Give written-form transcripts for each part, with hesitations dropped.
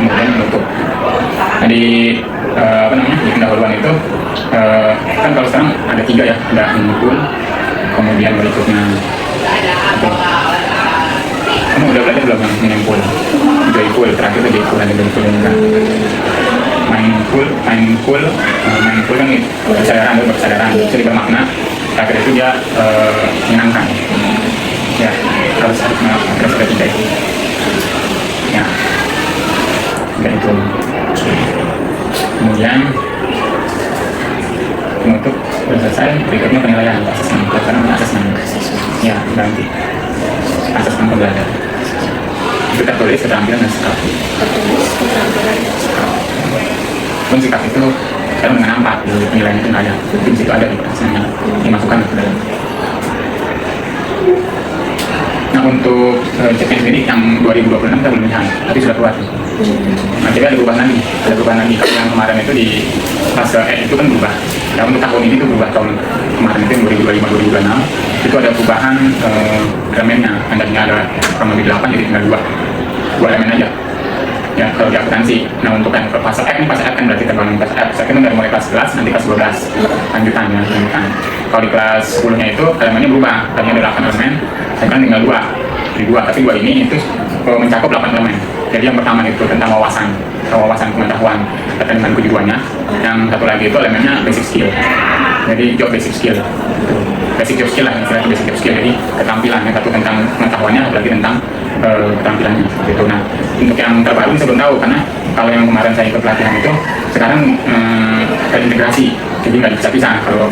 kemudian menutup. Nah, di di pendahuluan itu kan kalau sekarang ada 3 ya, ada input, kemudian berikutnya kamu udah belajar belum yang menimpul? Joyful, terakhir itu joyful, ada joyful juga. Mindful kan kesadaran, jadi bermakna. Terakhir itu dia menyenangkan. Ya, harus ada 3 itu. Ya, dan itu. Kemudian penutup sudah selesai, berikutnya penilaian asesmen. Ya, ganti asesmen pembelajaran. Itu tertulis keterampilan dan sikap. Pun sikap itu sekarang dengan 4 di penilaian itu ada, di situ ada di asesmennya dimasukkan ke dalam. Nah, untuk CPN sendiri yang 2026 kita belum lihat, tapi sudah keluar. Nah, jadi ada perubahan lagi. Kalau yang kemarin itu di fase E itu kan berubah. Ya, untuk tahun ini itu berubah, tahun kemarin itu 2025-2026 itu ada perubahan elemennya. Tadinya ada kurang lebih 8 jadi tinggal 2 elemen aja. Ya, kalau di akuntansi. Nah, untuk yang fase F ini, fase F kan berarti tergolong fase F. Saya kira dari mulai kelas 11 nanti kelas 12 lanjutan. Kalau di kelas 10-nya itu elemennya berubah. Tadinya ada 8 elemen, sekarang tinggal 2. Di 2, tapi 2 ini itu mencakup 8 elemen. Jadi yang pertama itu tentang wawasan pengetahuan terkait dengan kejuruannya. Yang satu lagi itu elemennya basic skill. Jadi job basic skill. Basic job skill lah, istilahnya basic job skill. Jadi keterampilan, yang satu tentang pengetahuannya, satu lagi tentang keterampilannya. Gitu. Nah, untuk yang terbaru saya belum tahu karena kalau yang kemarin saya ikut pelatihan itu sekarang terintegrasi. Jadi nggak bisa-bisa kalau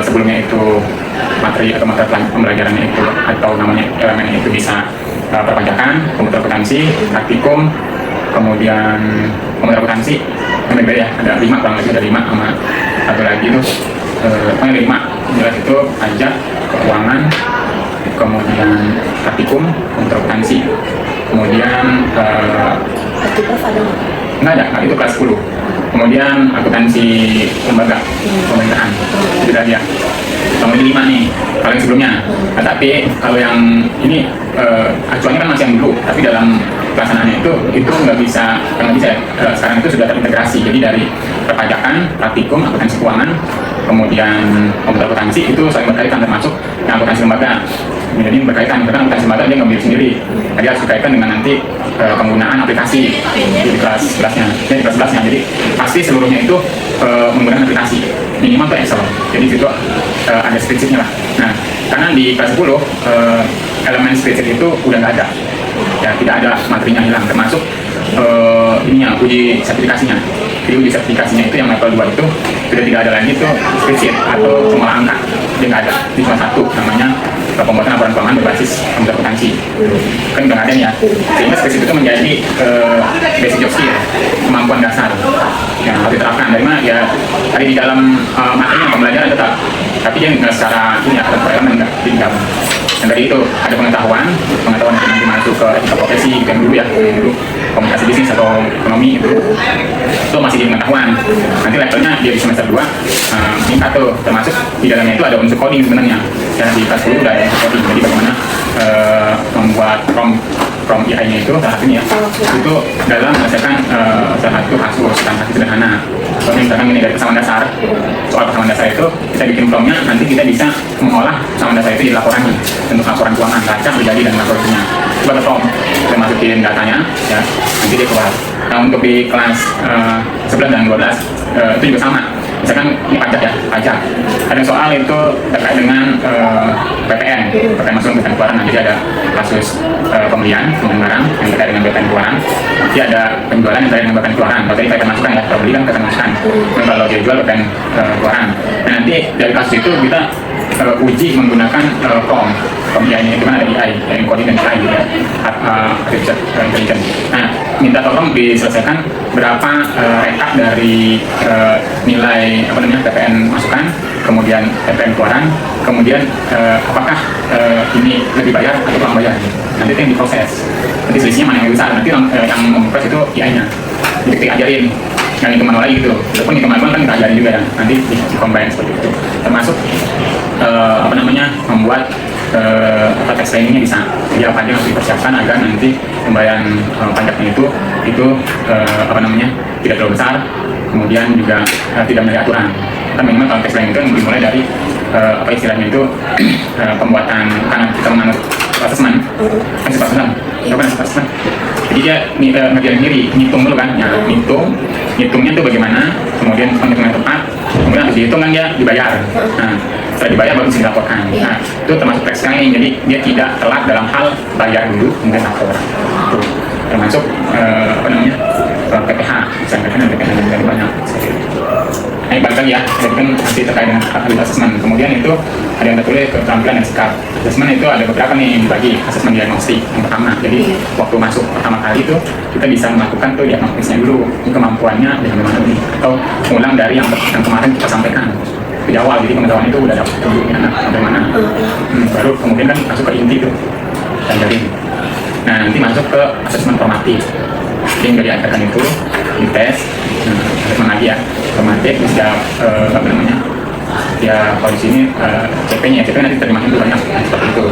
sebelumnya itu materi atau mata pembelajarannya itu atau namanya elemennya itu bisa perpajakan, komputer akuntansi, praktikum, kemudian komputer akuntansi yang berbeda ya, ada 5 kurang lebih, ada 5 sama satu lagi itu pokoknya 5 jelas itu pajak, keuangan, kemudian praktikum, komputer akuntansi, kemudian nggak ada, itu kelas 10. Kemudian akuntansi lembaga pemerintahan itu tadi ya. Kemudian 5 nih kalau yang sebelumnya. Nah, tapi kalau yang ini acuannya kan masih yang dulu, tapi dalam pelaksanaannya itu nggak bisa ya. Sekarang itu sudah terintegrasi. Jadi dari perpajakan, praktikum, akuntansi keuangan, kemudian komputer akuntansi itu saling berkaitan, termasuk yang akuntansi lembaga. Jadi berkaitan karena akuntansi lembaga dia nggak berdiri sendiri. Jadi harus dikaitkan dengan nanti penggunaan aplikasi di kelas 11-nya. Jadi pasti seluruhnya itu menggunakan aplikasi minimal tuh Excel. Jadi itu ada spreadsheet-nya lah. Nah, karena di kelas 10 elemen spreadsheet itu udah nggak ada. Ya, tidak ada materinya hilang, termasuk uji sertifikasinya. Jadi uji sertifikasinya itu yang level 2 itu sudah tidak ada lagi itu spreadsheet atau semua angka. Dia nggak ada. Ini cuma satu, namanya pembuatan laporan keuangan berbasis komputer akuntansi. Kan udah nggak ada ya. Sehingga spreadsheet itu menjadi basic job skill, kemampuan dasar yang harus diterapkan. Dari mana ya? Tadi di dalam materi pembelajaran tetap, tapi dia nggak secara ini atau elemen nggak tinggal. Dan dari itu ada pengetahuan itu nanti masuk ke etika profesi yang dulu ya, dulu komunikasi bisnis atau ekonomi itu masih di pengetahuan. Nanti levelnya dia di semester 2 meningkat tuh, termasuk di dalamnya itu ada unsur coding sebenarnya. Dan di kelas 10 udah ada unsur coding, jadi bagaimana membuat prompt AI-nya itu salah satunya itu dalam menyelesaikan salah satu kasus transaksi sederhana. Kalau misalkan ini dari persamaan dasar, soal persamaan dasar itu kita bikin prompt-nya, nanti kita bisa mengolah persamaan dasar itu di laporannya, untuk laporan keuangan, raca, menjadi dan laporannya. Coba ke prompt, kita masukin datanya, ya, nanti dia keluar. Nah, untuk di kelas 11 dan 12 itu juga sama. Misalkan ini pajak ya, pajak. Ada soal itu terkait dengan PPN masuk ke keluaran. Nanti ada kasus pembelian dengan barang yang terkait dengan PPN keluaran. Nanti ada penjualan yang terkait dengan PPN keluaran. Kalau tadi PPN masukan ya, kalau beli kan PPN masukan. Dan kalau dia jual PPN keluaran. Dan nanti dari kasus itu kita uji menggunakan prompt AI-nya itu kan ada AI, yang coding dan AI gitu ya, artificial intelligence. Nah, minta tolong diselesaikan berapa rekap dari nilai PPN masukan, kemudian PPN keluaran, kemudian apakah ini lebih bayar atau kurang bayar. Nanti itu yang diproses. Nanti selisihnya mana yang besar, nanti yang memproses itu AI-nya. Jadi kita ajarin, yang itu manual lagi gitu. Walaupun itu manual kan kita ajarin juga ya. Nanti di combine seperti itu. Termasuk membuat tax planningnya bisa, jadi apa aja yang harus dipersiapkan agar nanti pembayaran pajaknya itu tidak terlalu besar, kemudian juga tidak melalui aturan. Karena memang kalau tax planning itu dimulai dari apa istilahnya itu pembuatan, karena kita menganut assessment, assessment. Jadi dia ngerjain sendiri, ngitung dulu kan, ngitungnya tuh bagaimana, kemudian penghitungan tepat, kemudian habis dihitung kan dia dibayar. Nah, setelah dibayar baru bisa dilaporkan. Nah, itu termasuk tax planning, jadi dia tidak telat dalam hal bayar dulu kemudian lapor. Itu termasuk PPH, misalnya kan PPH dari banyak. Nah, balik lagi ya, jadi kan masih terkait dengan abilitas asesmen. Kemudian itu ada yang tertulis keterampilan dan sikap. Asesmen itu ada beberapa nih yang dibagi. Asesmen diagnostik yang pertama, jadi waktu masuk pertama kali itu kita bisa melakukan tuh diagnostisnya dulu, ini kemampuannya bagaimana nih, atau ulang dari yang kemarin kita sampaikan di awal. Jadi pengetahuan itu udah dapat tunjuknya bagaimana. Baru kemudian kan masuk ke inti tuh dan dari. Nah, nanti masuk ke asesmen formatif. Jadi yang diajarkan itu dites, asesmen lagi ya, formatif, setiap ya kalau di sini CP-nya nanti terjemahin itu banyak seperti itu.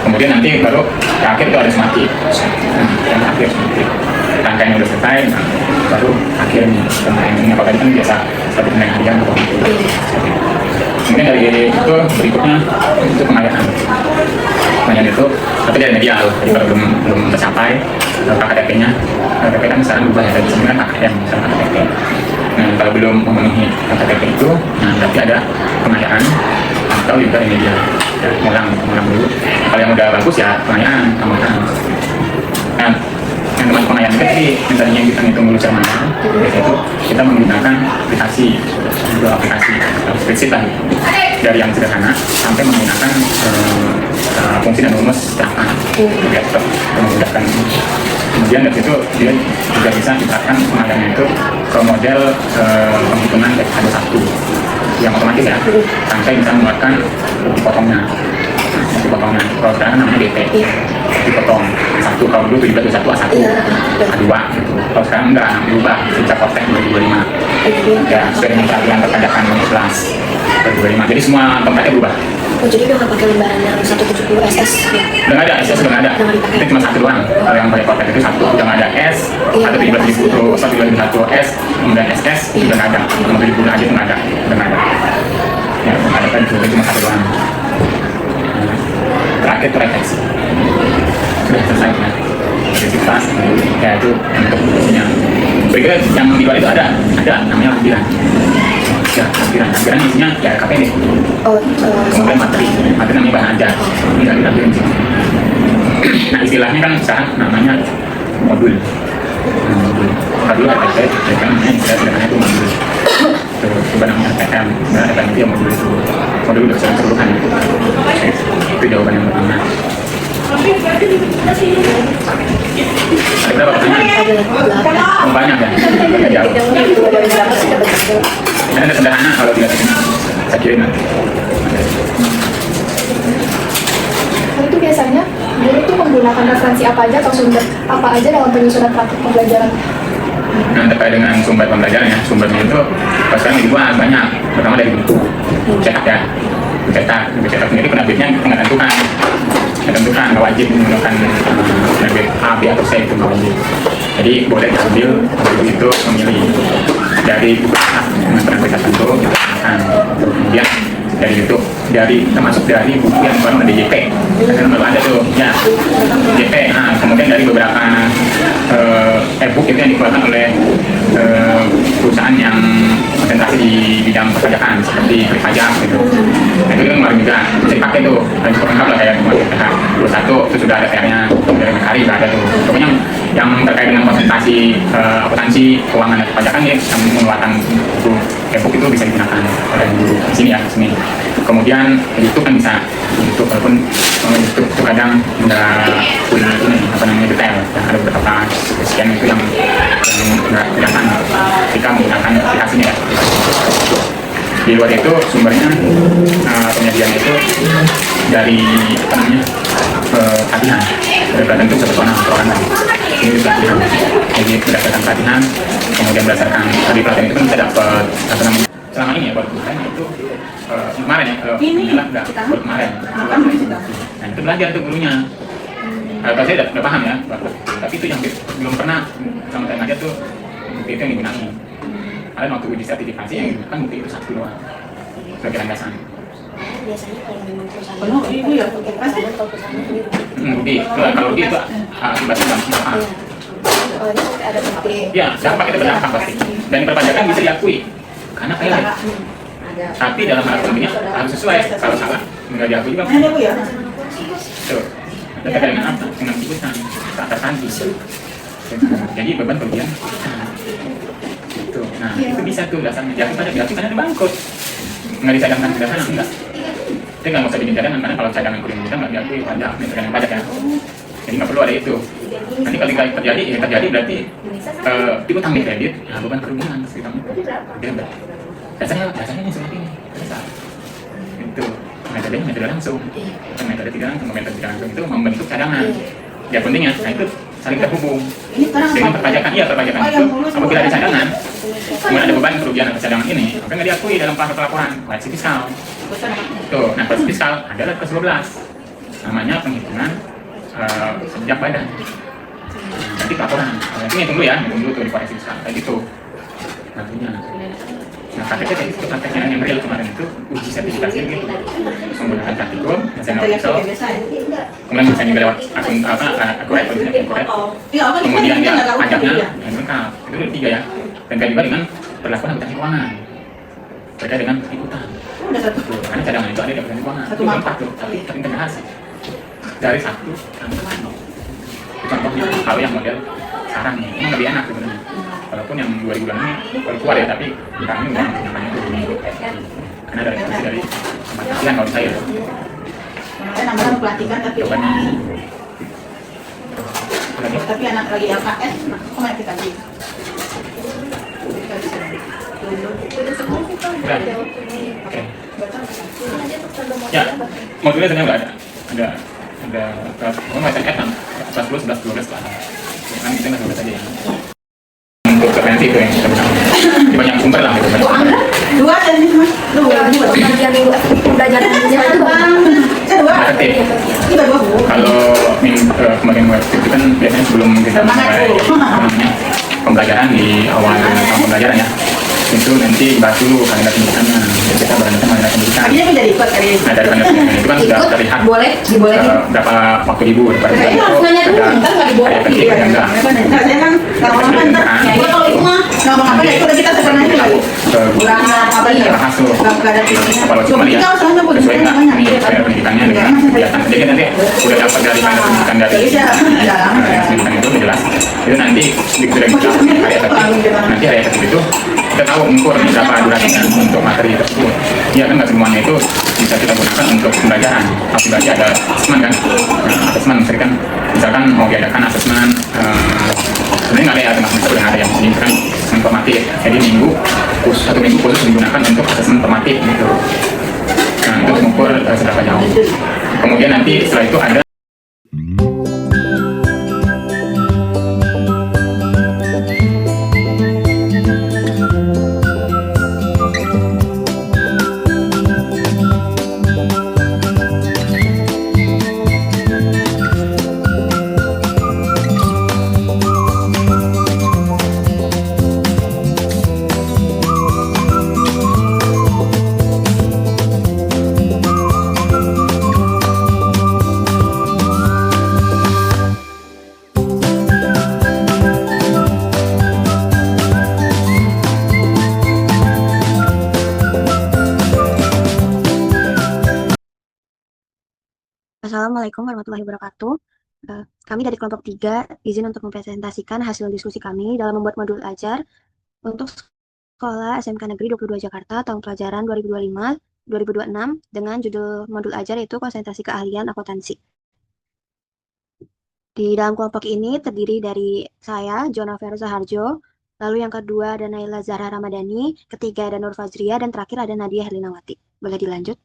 Kemudian nanti baru terakhir itu ada sumatif, yang terakhir sumatif. Rangkaiannya udah selesai, nah, baru akhirnya ini apa tadi kan biasa seperti penelitian atau kemudian dari itu berikutnya itu pengayaan itu, tapi dari medial, jadi kalau belum tercapai KKTP-nya, KKTP kan sekarang berubah ya, dari sebelumnya KKM, misalnya KKTP. Nah, kalau belum memenuhi KKTP itu, nah berarti ada pengayaan atau juga remedial, ya, ngulang dulu. Kalau yang udah bagus ya pengayaan, tambahan. Nah, yang teman pengayaan itu tadi, misalnya yang kita ngitung dulu secara manual, itu kita menggunakan aplikasi, spreadsheet lah, dari yang sederhana sampai menggunakan fungsi dan rumus terapkan, memudahkan. Kemudian dari situ dia juga bisa diterapkan pengayaannya itu ke model penghitungan ada satu yang otomatis ya, sampai bisa mengeluarkan dipotongnya. Kalau sekarang namanya DP, dipotong satu, kalau dulu 17 A1 A2 gitu. Kalau sekarang enggak, berubah sejak Kortek 2025 ya, sesuai dengan peraturan perpajakan nomor 11 2025. Jadi semua tempatnya berubah. Oh, jadi udah nggak pakai lembaran yang 170 SS ya? Udah nggak ada, SS udah nggak ada. Itu cuma satu doang. Kalau yang pakai Kortek itu satu, udah nggak ada S, ada 17.000 itu, 17.001 S, kemudian SS udah nggak ada. Nomor 70 aja itu nggak ada, udah nggak ada. Ya, ada kan itu cuma satu doang. Terakhir itu refleksi, sudah selesai kan? Aktivitas, ya itu untuk fungsinya. Berikutnya yang di luar itu ada namanya lampiran. Ya, lampiran isinya ya KPD. Kemudian materi namanya bahan ajar. Ini dari lampiran sih. Nah, istilahnya kan sekarang namanya modul. Kalau dulu RTP, kan namanya istilahnya itu modul. Coba namanya RTM, sebenarnya RTM itu ya modul itu. Modul udah sering keseluruhan itu. Itu jawaban yang pertama. Ada berapa pertanyaan? Banyak ya? Ada sederhana kalau dilihat ini. Saya kira nanti. Itu biasanya guru itu menggunakan referensi apa aja atau sumber apa aja dalam penyusunan praktik pembelajaran? Nah, terkait dengan sumber pembelajaran ya, sumbernya itu sekarang dibuat banyak. Pertama dari buku, cetak ya, cetak sendiri penerbitnya nggak tentukan, nggak wajib menggunakan penerbit A, B atau C, itu nggak wajib. Jadi boleh diambil buku itu memilih dari buku dengan penerbit tertentu kita gunakan. Kemudian dari itu, termasuk dari buku yang baru ada JP, kan baru ada tuh ya JP. Nah, kemudian dari beberapa e-book itu yang dikeluarkan oleh perusahaan yang konsentrasi di bidang perpajakan seperti Klik Pajak gitu. Nah, itu kan kemarin juga bisa dipakai tuh, dan cukup lengkap lah kayak PH 21 itu sudah ada PR-nya dari Mekari, sudah ada tuh. Pokoknya yang terkait dengan konsentrasi akuntansi keuangan dan perpajakan ya, yang mengeluarkan buku e-book itu bisa digunakan oleh guru di sini ya, di sini. Kemudian YouTube kan bisa, YouTube walaupun YouTube itu kadang nggak full ini detail, ya, ada beberapa sekian itu yang nggak kelihatan ketika menggunakan aplikasinya ya. Di luar itu sumbernya penyajiannya itu dari pelatihan, dari pelatihan itu sebetulnya orang tadi ini pelatihan, jadi berdasarkan pelatihan, kemudian berdasarkan dari pelatihan itu kan kita dapat selama ini ya baru kemarin ya inilah baru kemarin. Nah itu belajar tuh gurunya. Kalau saya udah paham ya, tapi itu yang belum pernah sama saya ngajar tuh bukti itu yang digunakan. Kalian waktu uji sertifikasi yang digunakan bukti itu satu doang sebagai landasan. Biasanya kalau memang perusahaan Itu ya, pasti. atau perusahaan ini Bukti, kalau bukti itu akibatnya dampak. kalau ini sampai ada bukti Ya, dampak itu berdampak pasti. Dan perpajakan bisa diakui karena kaya. Tapi dalam hal tentunya harus sesuai. Kalau salah, nggak diakui juga. Ada Bu ya? Tuh, ada kaitan dengan apa? Dengan ikutan, tak tertanggi. Jadi beban kerugian. Tuh, nah itu bisa tuh dasarnya. Diakui karena ada bangkrut. Nggak disadangkan ke dasarnya, enggak. Itu nggak usah bikin cadangan, karena kalau cadangan kerugian kita nggak diakui pajak, misalkan pajak ya. Jadi nggak perlu ada itu. Nanti kalau terjadi, ya terjadi berarti piutang di kredit, nah beban kerugian sekitar itu. Dasarnya ini seperti ini. Dasar. Itu metodenya metode langsung. Bukan metode tidak langsung, metode tidak langsung itu membentuk cadangan. Ya pentingnya, nah itu saling terhubung. Ini sekarang Dengan perpajakan, iya perpajakan Oh, itu yang lulus apabila ada bukan? cadangan, kemudian ada beban kerugian atas cadangan ini, maka nggak diakui dalam pelaporan koleksi fiskal. Tuh, nah koleksi fiskal adalah ke-11 namanya penghitungan sejak badan. Nanti pelaporan, itu ngitung dulu ya, ngitung dulu tuh di koleksi fiskal kayak gitu. Nantinya, nah prakteknya kayak gitu, prakteknya yang real kemarin itu uji sertifikasi gitu, menggunakan praktikum, desain official, kemudian bisa juga lewat akun akurat, akurat. Iya, apa Kemudian kita ya nggak tahu pajaknya ya? yang lengkap itu ada 3 ya, dan juga dengan perlakuan akuntansi keuangan beda dengan ikutan. Udah satu. Tuh, karena cadangan itu ada di akuntansi keuangan Satu itu mangkok. lengkap tuh, tapi terintegrasi dari satu sampai nol. Contohnya kalau yang model sekarang nih emang lebih enak sebenarnya, walaupun yang 2 bulan ini baru keluar ya, tapi kami udah namanya itu minggu karena dari tempat kalian kalau saya Kemarin namanya pelatihan tapi jawabannya lagi tapi anak lagi LKS, nah kemana kita di? udah oke. Ya, modulnya sebenarnya nggak ada pokoknya SNF kan, kelas 10, 11, 12 lah. Nanti kita nggak aja ya. Untuk prevensi itu yang kita bisa. Di banyak sumber lah gitu. Dua dan ini cuma dua. pembelajaran minggu pembelajaran minggunya itu Saya dua. Aktif. Kita dua. Kalau kemarin web itu kan biasanya sebelum kita Semangat, mulai Bu. namanya pembelajaran di awal tahun pembelajaran ya. Itu nanti bahas dulu kalender pendidikannya. Jadi kita bahas tentang kalender pendidikan. Akhirnya kita ikut kali ini. Nah dari kalender pendidikan itu kan sudah ikut terlihat boleh dibolehin berapa waktu libur. Pada saat Kayaknya itu harus nanya dulu, ada ntar nggak dibolehin. kayak penting dan enggak. Nah, saya kan kalau apa ntar. Ya kalau itu mah nggak mau apa ya itu udah kita sekarang aja lagi. Kurang apa ya? Termasuk Nggak ada pilihnya. kalau Cuma cuma lihat kita soalnya boleh sesuai nggak banyak. ini sesuai pendidikannya dengan kegiatan. Jadi nanti udah dapat dari kalender pendidikan dari pendidikan itu jelas. Itu nanti begitu dari kita hari efektif, nanti hari efektif itu kita tahu mengukur berapa durasinya untuk materi tersebut. Iya kan nggak semuanya itu bisa kita gunakan untuk pembelajaran. Apalagi ada asesmen kan, asesmen misalkan mau diadakan asesmen sebenarnya nggak ada ya teman-teman sudah ada yang menginginkan asesmen formatif. Jadi satu minggu khusus digunakan untuk asesmen formatif gitu. Nah itu mengukur seberapa jauh. Kemudian nanti setelah itu ada Assalamualaikum warahmatullahi wabarakatuh. Kami dari kelompok 3 izin untuk mempresentasikan hasil diskusi kami dalam membuat modul ajar untuk Sekolah SMK Negeri 22 Jakarta tahun pelajaran 2025-2026 dengan judul modul ajar yaitu konsentrasi keahlian akuntansi. Di dalam kelompok ini terdiri dari saya, Jona Feruza Harjo, lalu yang kedua ada Naila Zahra Ramadhani, ketiga ada Nur Fajria, dan terakhir ada Nadia Herlinawati. Boleh dilanjut?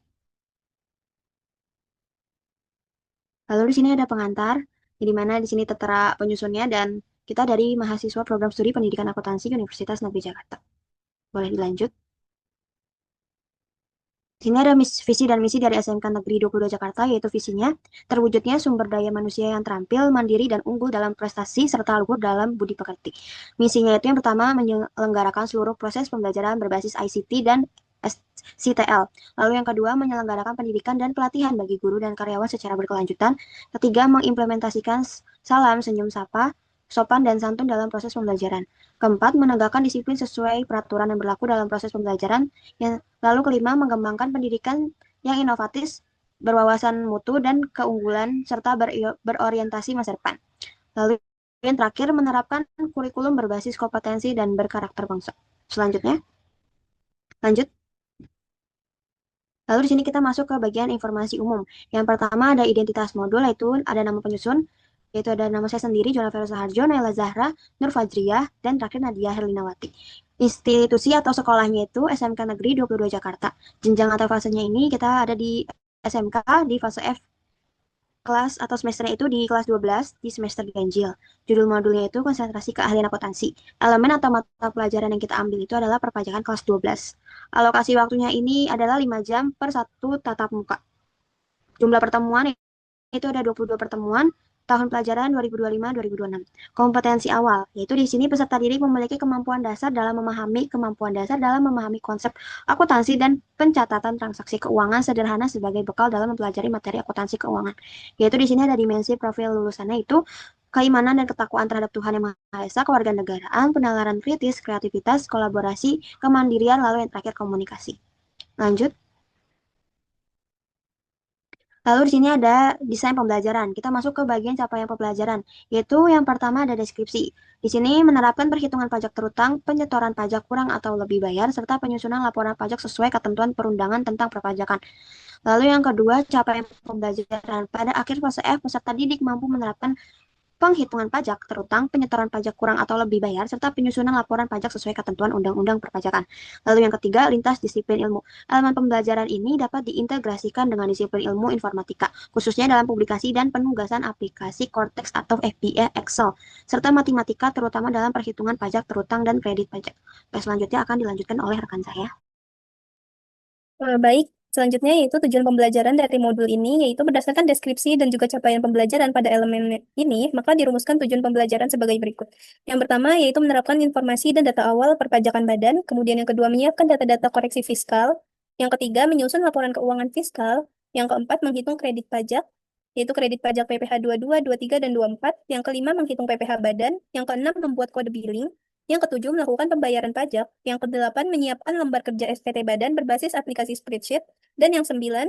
Lalu di sini ada pengantar, di mana di sini tertera penyusunnya dan kita dari mahasiswa program studi pendidikan akuntansi Universitas Negeri Jakarta. Boleh dilanjut? Di sini ada visi dan misi dari SMK Negeri 22 Jakarta, yaitu visinya terwujudnya sumber daya manusia yang terampil, mandiri, dan unggul dalam prestasi, serta luhur dalam budi pekerti. Misinya itu yang pertama, menyelenggarakan seluruh proses pembelajaran berbasis ICT dan CTL. Lalu yang kedua, menyelenggarakan pendidikan dan pelatihan bagi guru dan karyawan secara berkelanjutan. Ketiga, mengimplementasikan salam, senyum, sapa, sopan, dan santun dalam proses pembelajaran. Keempat, menegakkan disiplin sesuai peraturan yang berlaku dalam proses pembelajaran. Lalu kelima, mengembangkan pendidikan yang inovatif, berwawasan mutu, dan keunggulan, serta berorientasi masa depan. Lalu yang terakhir, menerapkan kurikulum berbasis kompetensi dan berkarakter bangsa. Selanjutnya, lanjut. Lalu di sini kita masuk ke bagian informasi umum. Yang pertama ada identitas modul, yaitu ada nama penyusun, yaitu ada nama saya sendiri, Jona Vera Saharjo, Naila Zahra, Nur Fajriyah, dan terakhir Nadia Herlinawati. Institusi atau sekolahnya itu SMK Negeri 22 Jakarta. Jenjang atau fasenya ini kita ada di SMK di fase F. Kelas atau semesternya itu di kelas 12 di semester ganjil. Judul modulnya itu konsentrasi keahlian akuntansi. Elemen atau mata pelajaran yang kita ambil itu adalah perpajakan kelas 12. Alokasi waktunya ini adalah 5 jam per satu tatap muka. Jumlah pertemuan itu ada 22 pertemuan tahun pelajaran 2025-2026. Kompetensi awal, yaitu di sini peserta didik memiliki kemampuan dasar dalam memahami konsep akuntansi dan pencatatan transaksi keuangan sederhana sebagai bekal dalam mempelajari materi akuntansi keuangan. Yaitu di sini ada dimensi profil lulusannya itu keimanan dan ketakwaan terhadap Tuhan Yang Maha Esa, kewarganegaraan, penalaran kritis, kreativitas, kolaborasi, kemandirian, lalu yang terakhir komunikasi. Lanjut. Lalu di sini ada desain pembelajaran. Kita masuk ke bagian capaian pembelajaran, yaitu yang pertama ada deskripsi. Di sini menerapkan perhitungan pajak terutang, penyetoran pajak kurang atau lebih bayar, serta penyusunan laporan pajak sesuai ketentuan perundangan tentang perpajakan. Lalu yang kedua, capaian pembelajaran. Pada akhir fase F, peserta didik mampu menerapkan penghitungan pajak terutang, penyetoran pajak kurang atau lebih bayar, serta penyusunan laporan pajak sesuai ketentuan Undang-Undang Perpajakan. Lalu yang ketiga, lintas disiplin ilmu. Elemen pembelajaran ini dapat diintegrasikan dengan disiplin ilmu informatika, khususnya dalam publikasi dan penugasan aplikasi Cortex atau FBA Excel, serta matematika terutama dalam perhitungan pajak terutang dan kredit pajak. Oke, selanjutnya akan dilanjutkan oleh rekan saya. Baik, selanjutnya yaitu tujuan pembelajaran dari modul ini, yaitu berdasarkan deskripsi dan juga capaian pembelajaran pada elemen ini, maka dirumuskan tujuan pembelajaran sebagai berikut. Yang pertama yaitu menerapkan informasi dan data awal perpajakan badan, kemudian yang kedua menyiapkan data-data koreksi fiskal, yang ketiga menyusun laporan keuangan fiskal, yang keempat menghitung kredit pajak, yaitu kredit pajak PPh 22, 23, dan 24, yang kelima menghitung PPh badan, yang keenam membuat kode billing, yang ketujuh, melakukan pembayaran pajak. Yang kedelapan, menyiapkan lembar kerja SPT Badan berbasis aplikasi spreadsheet. Dan yang sembilan,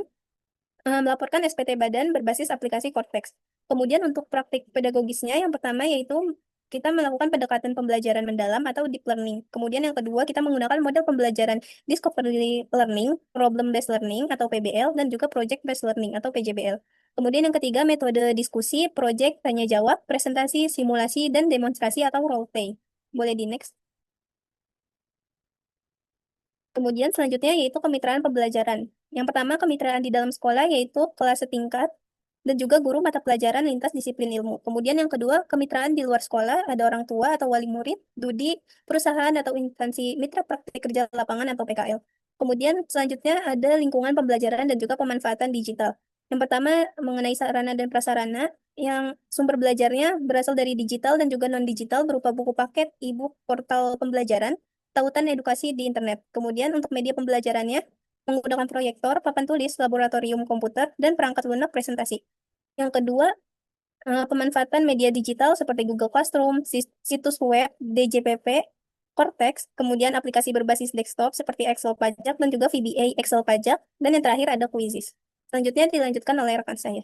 melaporkan SPT Badan berbasis aplikasi Cortex. Kemudian untuk praktik pedagogisnya, yang pertama yaitu kita melakukan pendekatan pembelajaran mendalam atau deep learning. Kemudian yang kedua, kita menggunakan model pembelajaran discovery learning, problem based learning atau PBL, dan juga project based learning atau PJBL. Kemudian yang ketiga, metode diskusi, project, tanya jawab, presentasi, simulasi, dan demonstrasi atau role play. Boleh di next. Kemudian selanjutnya yaitu kemitraan pembelajaran. Yang pertama kemitraan di dalam sekolah yaitu kelas setingkat dan juga guru mata pelajaran lintas disiplin ilmu. Kemudian yang kedua kemitraan di luar sekolah ada orang tua atau wali murid, studi, perusahaan atau instansi mitra praktik kerja lapangan atau PKL. Kemudian selanjutnya ada lingkungan pembelajaran dan juga pemanfaatan digital. Yang pertama mengenai sarana dan prasarana yang sumber belajarnya berasal dari digital dan juga non-digital berupa buku paket, e-book, portal pembelajaran, tautan edukasi di internet. Kemudian untuk media pembelajarannya menggunakan proyektor, papan tulis, laboratorium komputer, dan perangkat lunak presentasi. Yang kedua, pemanfaatan media digital seperti Google Classroom, situs web, DJPP, Cortex, kemudian aplikasi berbasis desktop seperti Excel pajak dan juga VBA Excel pajak, dan yang terakhir ada Quizzes. Selanjutnya dilanjutkan oleh rekan saya.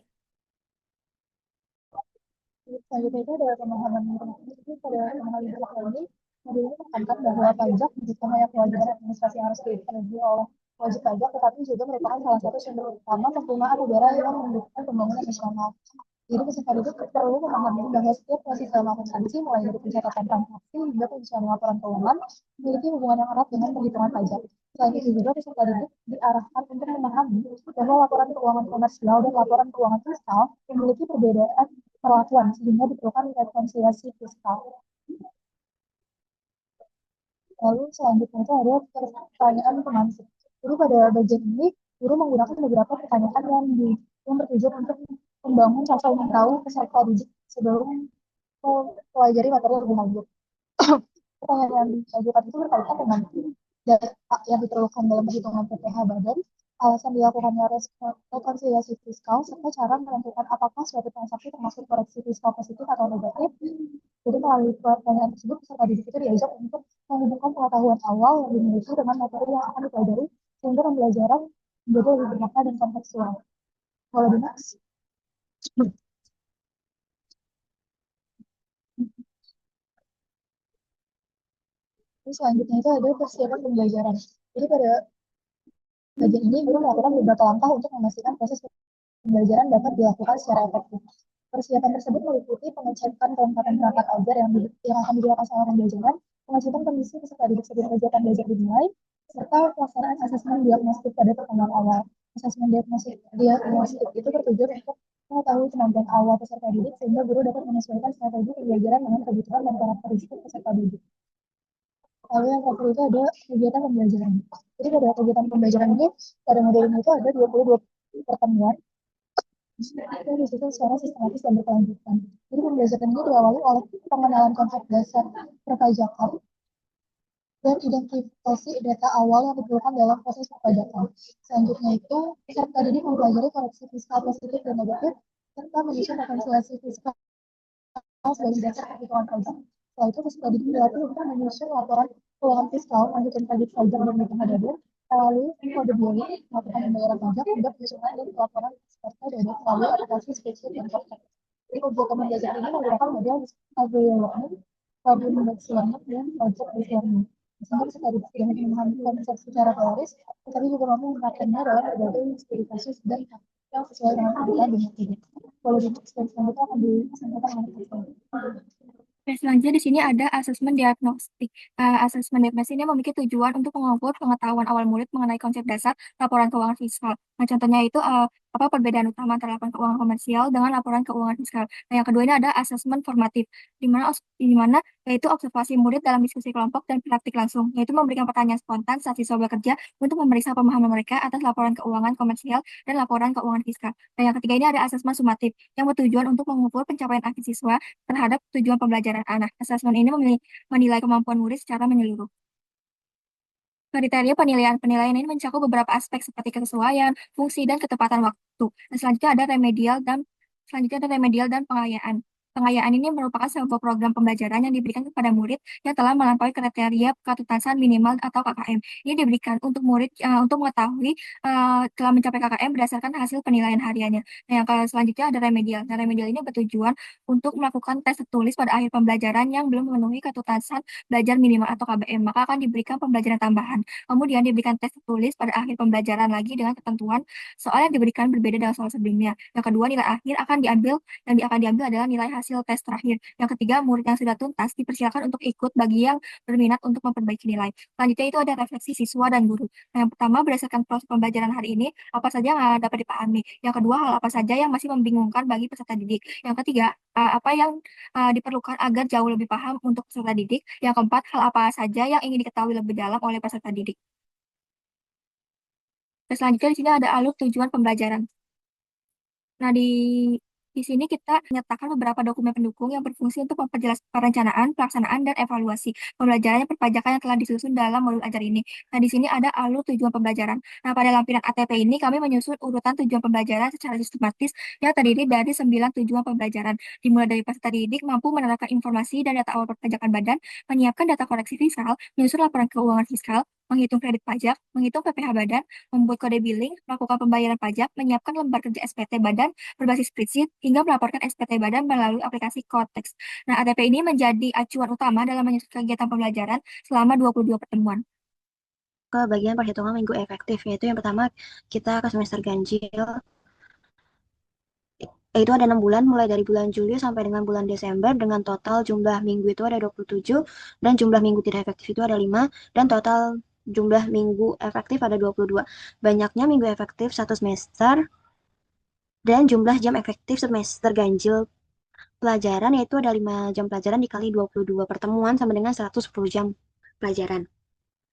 Selanjutnya itu adalah pemahaman informasi. Jadi pada pemahaman informasi ini, modul ini menekankan bahwa pajak bukan hanya kewajiban administrasi yang harus dipenuhi oleh wajib pajak, tetapi juga merupakan salah satu sumber utama penerimaan negara yang mendukung pembangunan nasional. Jadi peserta didik perlu memahami bahwa setiap proses dalam akuntansi, mulai dari pencatatan transaksi hingga penyusunan laporan keuangan, memiliki hubungan yang erat dengan perhitungan pajak. Selain itu juga peserta didik diarahkan untuk memahami bahwa laporan keuangan komersial dan laporan keuangan fiskal memiliki perbedaan perlakuan sehingga diperlukan rekonsiliasi fiskal. Lalu selanjutnya itu ada pertanyaan pemansip. Jadi pada bagian ini guru menggunakan beberapa pertanyaan yang bertujuan untuk membangun rasa ingin tahu peserta didik sebelum mempelajari materi lebih lanjut. Pertanyaan yang diajukan itu berkaitan dengan data yang diperlukan dalam perhitungan PPh badan, alasan dilakukannya rekonsiliasi fiskal, serta cara menentukan apakah suatu transaksi termasuk koreksi fiskal positif atau negatif. Jadi melalui pertanyaan tersebut, peserta didik itu diajak untuk menghubungkan pengetahuan awal yang dimiliki dengan materi yang akan dipelajari, sehingga pembelajaran menjadi lebih bermakna dan kontekstual. Boleh di next? Terus selanjutnya itu ada persiapan pembelajaran. Jadi pada bagian ini guru melakukan beberapa langkah untuk memastikan proses pembelajaran dapat dilakukan secara efektif. Persiapan tersebut meliputi pengecekan kelengkapan perangkat ajar yang akan digunakan selama pembelajaran, pengecekan kondisi peserta didik sebelum kegiatan belajar dimulai, serta pelaksanaan asesmen diagnostik pada pertemuan awal. Asesmen diagnostik itu bertujuan untuk mengetahui kemampuan awal peserta didik sehingga guru dapat menyesuaikan strategi pembelajaran dengan kebutuhan dan karakteristik peserta didik. Lalu yang terakhir itu ada kegiatan pembelajaran. Jadi pada kegiatan pembelajaran ini, pada model ini itu ada 22 pertemuan yang disusun secara sistematis dan berkelanjutan. Jadi pembelajaran ini diawali oleh pengenalan konsep dasar perpajakan dan identifikasi data awal yang diperlukan dalam proses perpajakan. Selanjutnya itu, peserta didik mempelajari koreksi fiskal positif dan negatif, serta menyusun rekonsiliasi fiskal sebagai dasar perhitungan pajak. Setelah itu, peserta didik dilatih untuk menyusun laporan keuangan fiskal, lanjutan pajak pajak dan penghadapan, lalu kode biaya, melakukan pembayaran pajak, hingga penyusunan dan pelaporan serta data melalui aplikasi spreadsheet dan software. Jadi kegiatan pembelajaran ini menggunakan model Agile Learning, Problem-Based Learning, dan Project-Based Learning. Sehingga peserta didik tidak hanya memahami konsep secara teoris, tetapi juga mampu menerapkannya dalam berbagai studi kasus dan yang sesuai dengan kebutuhan dunia ini. Kalau di selanjutnya akan disampaikan oleh Pak. Oke, selanjutnya di sini ada asesmen diagnostik. Asesmen diagnostik ini memiliki tujuan untuk mengukur pengetahuan awal murid mengenai konsep dasar laporan keuangan fiskal. Nah, contohnya itu apa perbedaan utama antara laporan keuangan komersial dengan laporan keuangan fiskal. Nah, yang kedua ini ada asesmen formatif, di mana yaitu observasi murid dalam diskusi kelompok dan praktik langsung, yaitu memberikan pertanyaan spontan saat siswa bekerja untuk memeriksa pemahaman mereka atas laporan keuangan komersial dan laporan keuangan fiskal. Nah, yang ketiga ini ada asesmen sumatif yang bertujuan untuk mengukur pencapaian akhir siswa terhadap tujuan pembelajaran anak. Asesmen ini menilai kemampuan murid secara menyeluruh. Kriteria penilaian ini mencakup beberapa aspek seperti kesesuaian, fungsi, dan ketepatan waktu. Dan selanjutnya ada remedial dan pengayaan. Pengayaan ini merupakan sebuah program pembelajaran yang diberikan kepada murid yang telah melampaui kriteria ketuntasan minimal atau KKM. Ini diberikan untuk murid untuk mengetahui telah mencapai KKM berdasarkan hasil penilaian hariannya. Nah, yang selanjutnya ada remedial. Nah, remedial ini bertujuan untuk melakukan tes tertulis pada akhir pembelajaran yang belum memenuhi ketuntasan belajar minimal atau KBM, maka akan diberikan pembelajaran tambahan. Kemudian diberikan tes tertulis pada akhir pembelajaran lagi dengan ketentuan soal yang diberikan berbeda dengan soal sebelumnya. Yang kedua, nilai akhir akan diambil adalah nilai hasil tes terakhir. Yang ketiga, murid yang sudah tuntas dipersilakan untuk ikut bagi yang berminat untuk memperbaiki nilai. Selanjutnya itu ada refleksi siswa dan guru. Nah, yang pertama, berdasarkan proses pembelajaran hari ini, apa saja yang dapat dipahami. Yang kedua, hal apa saja yang masih membingungkan bagi peserta didik. Yang ketiga, apa yang diperlukan agar jauh lebih paham untuk peserta didik. Yang keempat, hal apa saja yang ingin diketahui lebih dalam oleh peserta didik. Dan selanjutnya di sini ada alur tujuan pembelajaran. Nah, di sini kita menyertakan beberapa dokumen pendukung yang berfungsi untuk memperjelas perencanaan, pelaksanaan, dan evaluasi pembelajaran perpajakan yang telah disusun dalam modul ajar ini. Nah, di sini ada alur tujuan pembelajaran. Nah, pada lampiran ATP ini kami menyusun urutan tujuan pembelajaran secara sistematis yang terdiri dari 9 tujuan pembelajaran. Dimulai dari peserta didik mampu menerapkan informasi dan data awal perpajakan badan, menyiapkan data koreksi fiskal, menyusun laporan keuangan fiskal, menghitung kredit pajak, menghitung PPh badan, membuat kode billing, melakukan pembayaran pajak, menyiapkan lembar kerja SPT badan berbasis spreadsheet, hingga melaporkan SPT badan melalui aplikasi Cortex. Nah, ATP ini menjadi acuan utama dalam menyusun kegiatan pembelajaran selama 22 pertemuan. Ke bagian perhitungan minggu efektif, yaitu yang pertama kita ke semester ganjil, yaitu ada 6 bulan, mulai dari bulan Juli sampai dengan bulan Desember, dengan total jumlah minggu itu ada 27, dan jumlah minggu tidak efektif itu ada 5, dan total jumlah minggu efektif ada 22. Banyaknya minggu efektif satu semester, dan jumlah jam efektif semester ganjil pelajaran yaitu ada 5 jam pelajaran dikali 22 pertemuan sama dengan 110 jam pelajaran.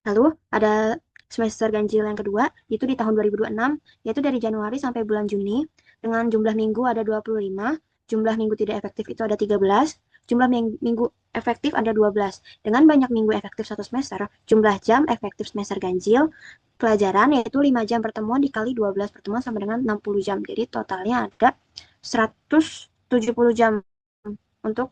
Lalu ada semester ganjil yang kedua, itu di tahun 2026, yaitu dari Januari sampai bulan Juni, dengan jumlah minggu ada 25, jumlah minggu tidak efektif itu ada 13, jumlah minggu efektif ada 12. Dengan banyak minggu efektif satu semester, jumlah jam efektif semester ganjil pelajaran yaitu 5 jam pertemuan dikali 12 pertemuan sama dengan 60 jam. Jadi totalnya ada 170 jam untuk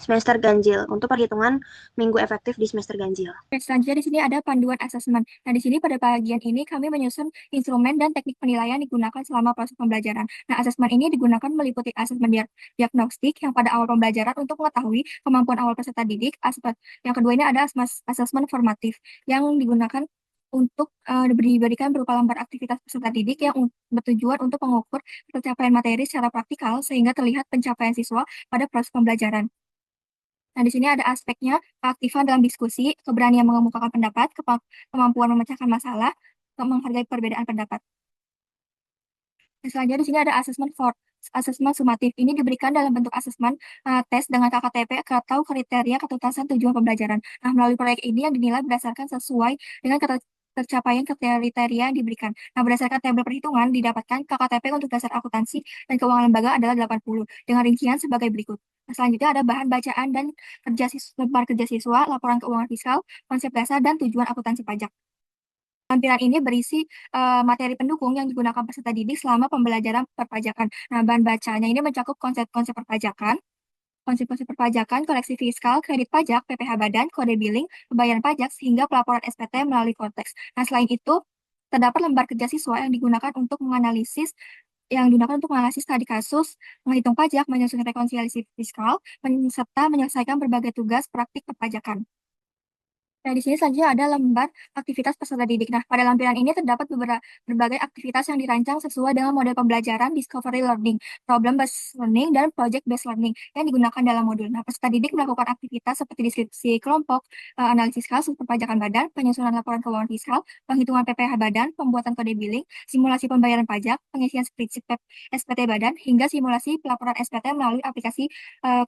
semester ganjil, untuk perhitungan minggu efektif di semester ganjil. Oke, selanjutnya di sini ada panduan asesmen. Nah, di sini pada bagian ini kami menyusun instrumen dan teknik penilaian digunakan selama proses pembelajaran. Nah, asesmen ini digunakan meliputi asesmen diagnostik yang pada awal pembelajaran untuk mengetahui kemampuan awal peserta didik. Yang kedua ini ada asesmen formatif yang digunakan untuk diberikan berupa lembar aktivitas peserta didik yang bertujuan untuk mengukur pencapaian materi secara praktikal sehingga terlihat pencapaian siswa pada proses pembelajaran. Nah, di sini ada aspeknya keaktifan dalam diskusi, keberanian mengemukakan pendapat, kemampuan memecahkan masalah, menghargai perbedaan pendapat. Dan selanjutnya di sini ada asesmen sumatif. Ini diberikan dalam bentuk asesmen tes dengan KKTP atau kriteria ketuntasan tujuan pembelajaran. Nah, melalui proyek ini yang dinilai berdasarkan sesuai dengan tercapaian kriteria yang diberikan. Nah, berdasarkan tabel perhitungan didapatkan KKTP untuk dasar akuntansi dan keuangan lembaga adalah 80 dengan rincian sebagai berikut. Nah, selanjutnya ada bahan bacaan dan lembar kerja siswa, laporan keuangan fiskal, konsep dasar, dan tujuan akuntansi pajak. Lampiran ini berisi materi pendukung yang digunakan peserta didik selama pembelajaran perpajakan. Nah, bahan bacanya ini mencakup konsep-konsep perpajakan, koleksi fiskal, kredit pajak, PPh badan, kode billing, pembayaran pajak, sehingga pelaporan SPT melalui Cortex. Nah, selain itu, terdapat lembar kerja siswa yang digunakan untuk menganalisis studi kasus, menghitung pajak, menyusun rekonsiliasi fiskal, serta menyelesaikan berbagai tugas praktik perpajakan. Nah, di sini selanjutnya ada lembar aktivitas peserta didik. Nah, pada lampiran ini terdapat berbagai aktivitas yang dirancang sesuai dengan model pembelajaran Discovery Learning, Problem Based Learning, dan Project Based Learning yang digunakan dalam modul. Nah, peserta didik melakukan aktivitas seperti deskripsi kelompok, analisis kasus perpajakan badan, penyusunan laporan keuangan fiskal, penghitungan PPh badan, pembuatan kode billing, simulasi pembayaran pajak, pengisian spreadsheet SPT badan, hingga simulasi pelaporan SPT melalui aplikasi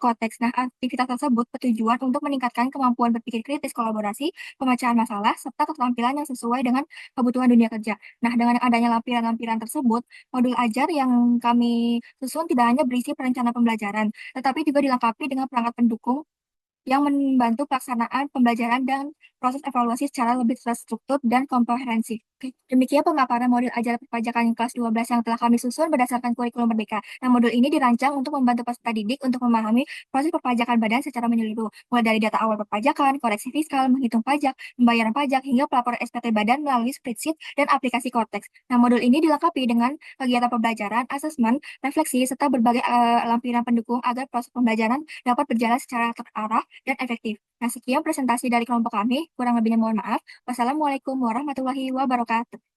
Cortex. Nah, aktivitas tersebut bertujuan untuk meningkatkan kemampuan berpikir kritis, kolaborasi, pemecahan masalah, serta keterampilan yang sesuai dengan kebutuhan dunia kerja. Nah, dengan adanya lampiran-lampiran tersebut, modul ajar yang kami susun tidak hanya berisi perencanaan pembelajaran, tetapi juga dilengkapi dengan perangkat pendukung yang membantu pelaksanaan pembelajaran dan proses evaluasi secara lebih terstruktur dan komprehensif. Oke, demikian pemaparan modul ajar perpajakan kelas 12 yang telah kami susun berdasarkan kurikulum Merdeka. Nah, modul ini dirancang untuk membantu peserta didik untuk memahami proses perpajakan badan secara menyeluruh, mulai dari data awal perpajakan, koreksi fiskal, menghitung pajak, pembayaran pajak, hingga pelaporan SPT badan melalui spreadsheet dan aplikasi Cortex. Nah, modul ini dilengkapi dengan kegiatan pembelajaran, asesmen, refleksi, serta berbagai lampiran pendukung agar proses pembelajaran dapat berjalan secara terarah dan efektif. Nah, sekian presentasi dari kelompok kami. Kurang lebihnya mohon maaf. Wassalamualaikum warahmatullahi wabarakatuh.